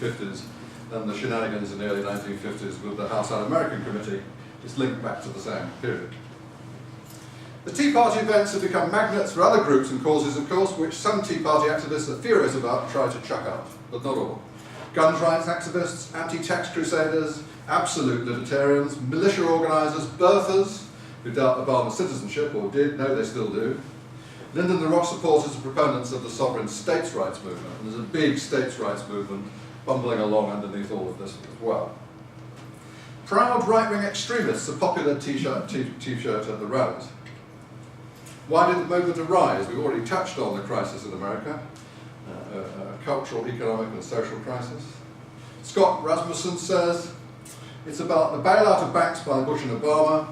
1950s than the shenanigans in the early 1950s with the House Un-American Committee. It's linked back to the same period. The Tea Party events have become magnets for other groups and causes, of course, which some Tea Party activists are furious about and try to chuck out, but not all. Guns rights activists, anti-tax crusaders, absolute libertarians, militia organisers, birthers, who doubt Obama's citizenship, or did, no they still do. Lyndon the Rock supporters and proponents of the sovereign states' rights movement, and there's a big states' rights movement bumbling along underneath all of this as well. Proud right-wing extremists, a popular t-shirt at the rallies. Why did the movement arise? We've already touched on the crisis in America, a cultural, economic and social crisis. Scott Rasmussen says, it's about the bailout of banks by Bush and Obama,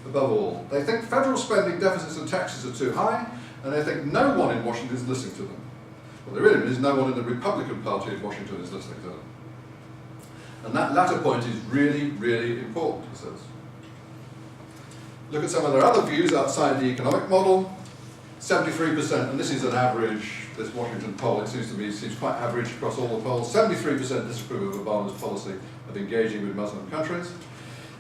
above all. They think federal spending, deficits and taxes are too high, and they think no one in Washington is listening to them. Well, there really is no one in the Republican Party in Washington is listening to them. And that latter point is really, really important, he says. Look at some of their other views outside the economic model. 73%, and this is an average, this Washington poll, it seems quite average across all the polls. 73% disapprove of Obama's policy of engaging with Muslim countries.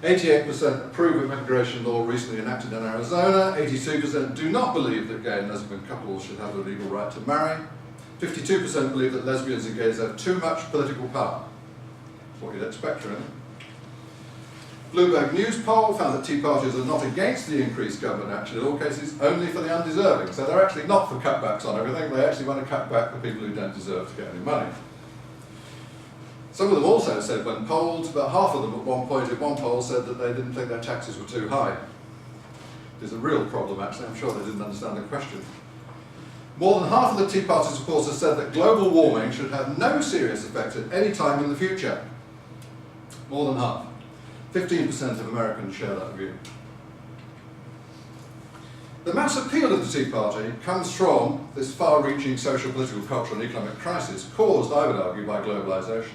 88% approve of immigration law recently enacted in Arizona. 82% do not believe that gay and lesbian couples should have the legal right to marry. 52% believe that lesbians and gays have too much political power. That's what you'd expect, really. Bloomberg News poll found that Tea Parties are not against the increased government action in all cases, only for the undeserving. So they're actually not for cutbacks on everything, they actually want to cut back for people who don't deserve to get any money. Some of them also said, when polled, about half of them at one point in one poll said that they didn't think their taxes were too high. There's a real problem, actually. I'm sure they didn't understand the question. More than half of the Tea Party supporters said that global warming should have no serious effect at any time in the future. More than half. 15% of Americans share that view. The mass appeal of the Tea Party comes from this far-reaching social, political, cultural and economic crisis caused, I would argue, by globalisation.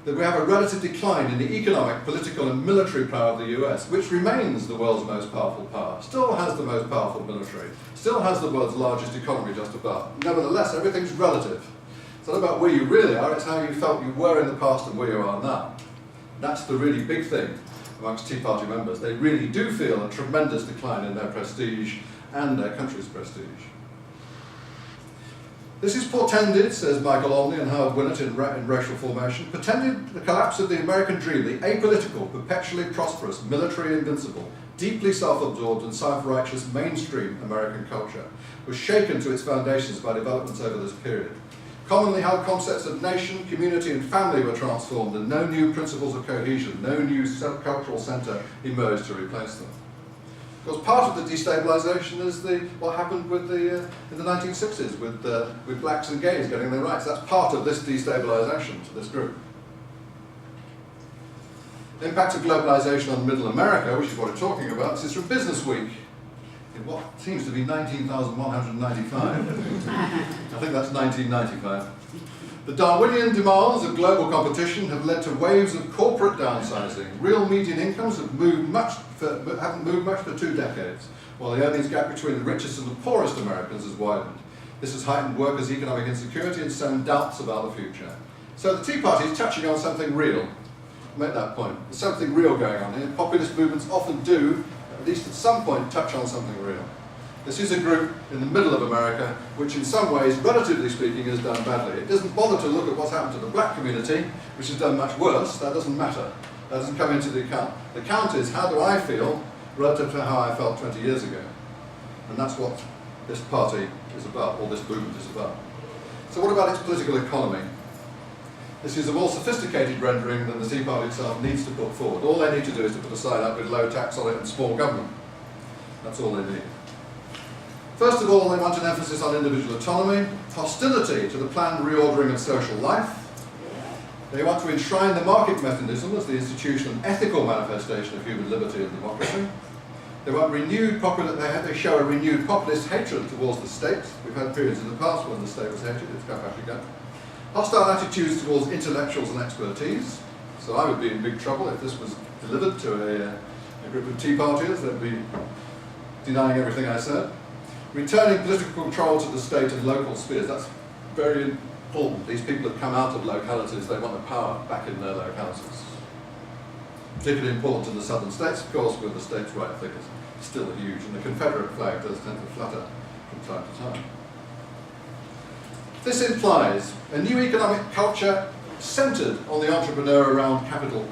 That we have a relative decline in the economic, political and military power of the US, which remains the world's most powerful power, still has the most powerful military, still has the world's largest economy just about. Nevertheless, everything's relative. It's not about where you really are, it's how you felt you were in the past and where you are now. That's the really big thing amongst Tea Party members. They really do feel a tremendous decline in their prestige and their country's prestige. This is portended, says Michael Olney and Howard Winnett in Racial Formation, portended the collapse of the American dream, the apolitical, perpetually prosperous, military invincible, deeply self-absorbed and self-righteous mainstream American culture was shaken to its foundations by developments over this period. Commonly held concepts of nation, community and family were transformed and no new principles of cohesion, no new cultural centre emerged to replace them. Of course, part of the destabilization is what happened with in the 1960s with blacks and gays getting their rights. That's part of this destabilization to this group. The impact of globalization on middle America, which is what we're talking about, this is from Business Week, in what seems to be 19,195. I think that's 1995. The Darwinian demands of global competition have led to waves of corporate downsizing. Real median incomes haven't moved much for 2 decades, while the earnings gap between the richest and the poorest Americans has widened. This has heightened workers' economic insecurity and sown doubts about the future. So the Tea Party is touching on something real. I'll make that point. There's something real going on here. Populist movements often do, at least at some point, touch on something real. This is a group in the middle of America, which in some ways, relatively speaking, has done badly. It doesn't bother to look at what's happened to the black community, which has done much worse. That doesn't matter. That doesn't come into the account. The count is, how do I feel relative to how I felt 20 years ago? And that's what this party is about, or this movement is about. So what about its political economy? This is a more sophisticated rendering than the Tea Party itself needs to put forward. All they need to do is to put a sign up with low tax on it and small government. That's all they need. First of all, they want an emphasis on individual autonomy, hostility to the planned reordering of social life. They want to enshrine the market mechanism as the institutional and ethical manifestation of human liberty and democracy. They want they show a renewed populist hatred towards the state. We've had periods in the past when the state was hated, it's come back again. Hostile attitudes towards intellectuals and expertise. So I would be in big trouble if this was delivered to a group of Tea Partiers. They'd be denying everything I said. Returning political control to the state and local spheres. That's very important. These people have come out of localities, they want the power back in their localities. Particularly important in the southern states, of course, where the states' right figures still huge, and the Confederate flag does tend to flutter from time to time. This implies a new economic culture centred on the entrepreneur around capital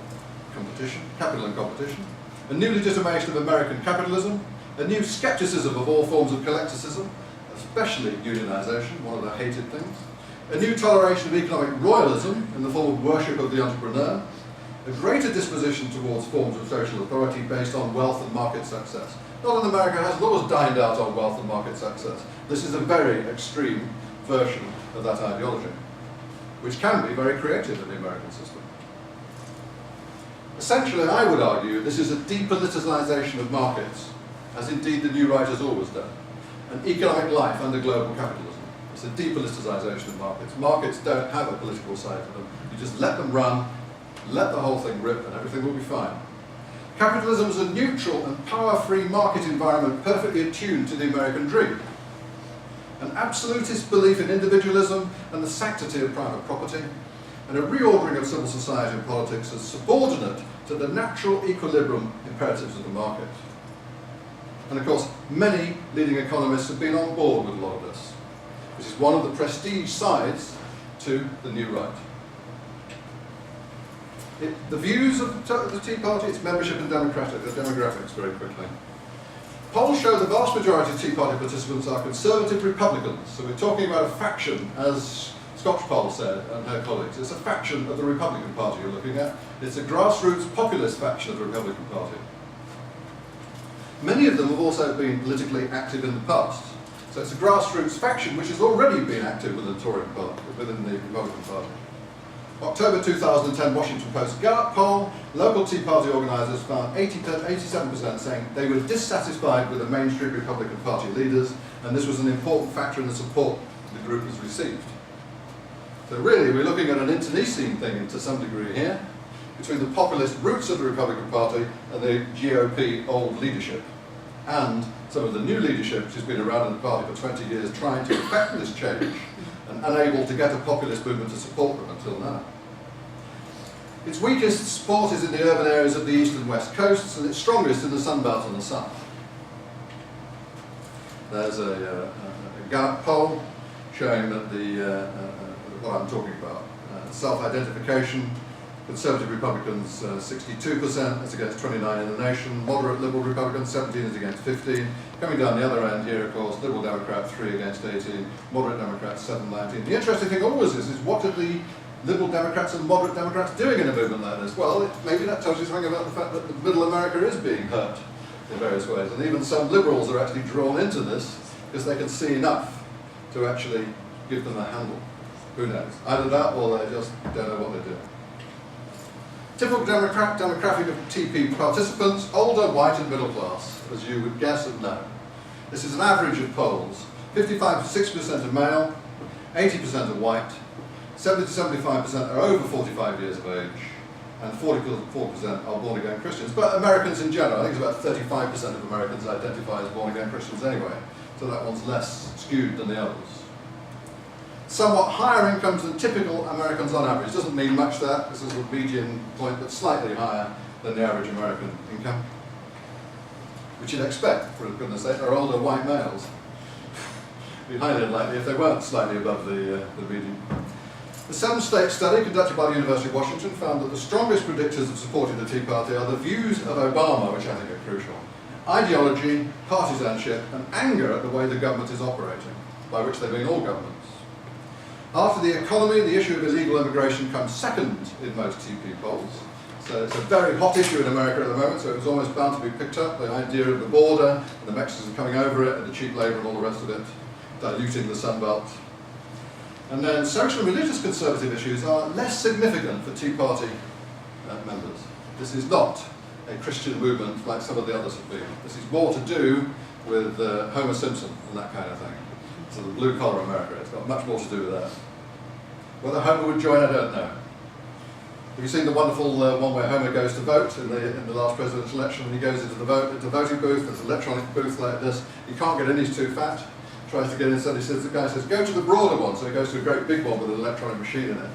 and competition, a new legitimation of American capitalism, a new scepticism of all forms of collectivism, especially unionisation, one of the hated things, a new toleration of economic royalism in the form of worship of the entrepreneur, a greater disposition towards forms of social authority based on wealth and market success. Northern America has always dined out on wealth and market success. This is a very extreme version of that ideology, which can be very creative in the American system. Essentially, I would argue, this is a depoliticization of markets, as indeed the new right has always done, an economic life under global capitalism. It's a depoliticization of markets. Markets don't have a political side to them. You just let them run, let the whole thing rip, and everything will be fine. Capitalism is a neutral and power-free market environment perfectly attuned to the American dream. An absolutist belief in individualism and the sanctity of private property, and a reordering of civil society and politics as subordinate to the natural equilibrium imperatives of the market. And of course, many leading economists have been on board with a lot of this. This is one of the prestige sides to the new right. The views of the Tea Party, its membership and demographics very quickly. Polls show the vast majority of Tea Party participants are conservative Republicans. So we're talking about a faction, as Scotch Poll said and her colleagues. It's a faction of the Republican Party you're looking at. It's a grassroots populist faction of the Republican Party. Many of them have also been politically active in the past. So it's a grassroots faction which has already been active within the Tory Party, within the Republican Party. October 2010 Washington Post Gallup poll, local Tea Party organisers found 87% saying they were dissatisfied with the mainstream Republican Party leaders, and this was an important factor in the support the group has received. So really, we're looking at an internecine thing to some degree here, between the populist roots of the Republican Party and the GOP old leadership, and some of the new leadership which has been around in the party for 20 years trying to effect this change, and unable to get a populist movement to support them until now. Its weakest support is in the urban areas of the east and west coasts, and its strongest in the Sunbelt and the south. There's a Gallup poll showing that what I'm talking about, self-identification, Conservative Republicans 62%, that's against 29 in the nation, moderate Liberal Republicans 17 is against 15. Coming down the other end here, of course, Liberal Democrat 3 against 18, moderate Democrats 7, 19. The interesting thing always is what are the Liberal Democrats and moderate Democrats doing in a movement like this? Well, maybe that tells you something about the fact that the middle America is being hurt in various ways, and even some liberals are actually drawn into this because they can see enough to actually give them a handle. Who knows? Either that or they just don't know what they're doing. Typical demographic of TP participants, older, white and middle class, as you would guess and know. This is an average of polls. 55% are male, 80% are white, 70 to 75% are over 45 years of age, and 44% are born-again Christians. But Americans in general, I think it's about 35% of Americans identify as born-again Christians anyway, so that one's less skewed than the others. Somewhat higher incomes than typical Americans on average. Doesn't mean much that, this is a median point, but slightly higher than the average American income. Which you'd expect, for goodness sake, they're older white males. It'd be highly unlikely if they weren't slightly above the median. The 7-state study conducted by the University of Washington found that the strongest predictors of supporting the Tea Party are the views of Obama, which I think are crucial, ideology, partisanship, and anger at the way the government is operating, by which they mean all governments. After the economy, the issue of illegal immigration comes second in most TP polls. So it's a very hot issue in America at the moment, so it was almost bound to be picked up, the idea of the border, and the Mexicans coming over it, and the cheap labour and all the rest of it, diluting the Sunbelt. And then social and religious conservative issues are less significant for Tea Party members. This is not a Christian movement like some of the others have been. This is more to do with Homer Simpson and that kind of thing. So the blue-collar America, it's got much more to do with that. Whether Homer would join, I don't know. Have you seen the wonderful one where Homer goes to vote in the last presidential election, and he goes into the voting booth, there's an electronic booth like this, you can't get in, he's too fat. tries to get in, so he says, the guy says, go to the broader one, so he goes to a great big one with an electronic machine in it.